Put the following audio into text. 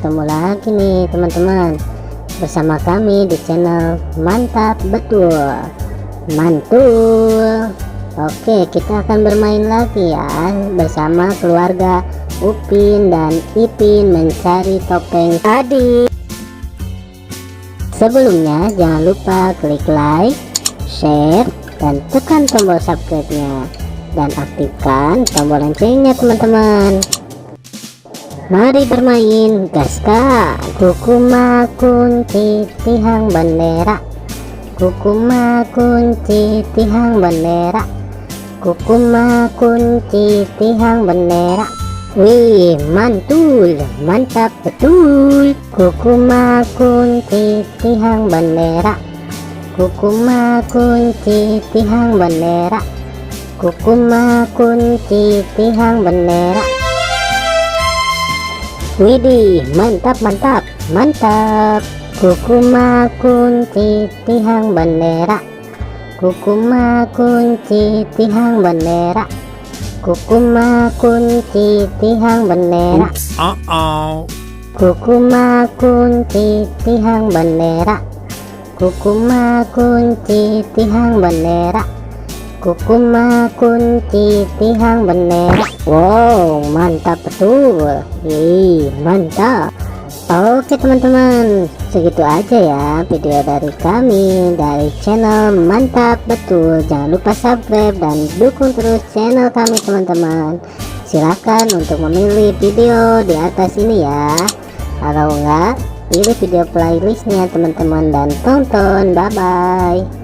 ketemu lagi nih teman-teman bersama kami di channel Mantap Betul Mantul. Oke, kita akan bermain lagi ya bersama keluarga Upin dan Ipin mencari topeng tadi. Sebelumnya jangan lupa klik like, share, dan tekan tombol subscribe-nya dan aktifkan tombol loncengnya teman-teman. Mari bermain, gaska. Kukuma kunci tihang bendera, kukuma kunci tihang bendera, kukuma kunci tihang bendera. Wih, mantul, mantap betul. Kukuma kunci tihang bendera, kukuma kunci tihang bendera, kukuma kunci tihang bendera. Widih, mantap mantap mantap. Kukuma kunci tihang bendera, kukuma kunci tihang bendera, kukuma kunci tihang bendera. Kukuma kunci tihang bendera, kukuma kunci tihang bendera, kukuma kunci tihang bendera. Wow, mantap betul. Mantap. Oke teman-teman, segitu aja ya video dari kami dari channel Mantap Betul. Jangan lupa subscribe dan dukung terus channel kami teman-teman. Silahkan untuk memilih video di atas ini ya. Kalau enggak, pilih video playlistnya teman-teman dan tonton. Bye bye.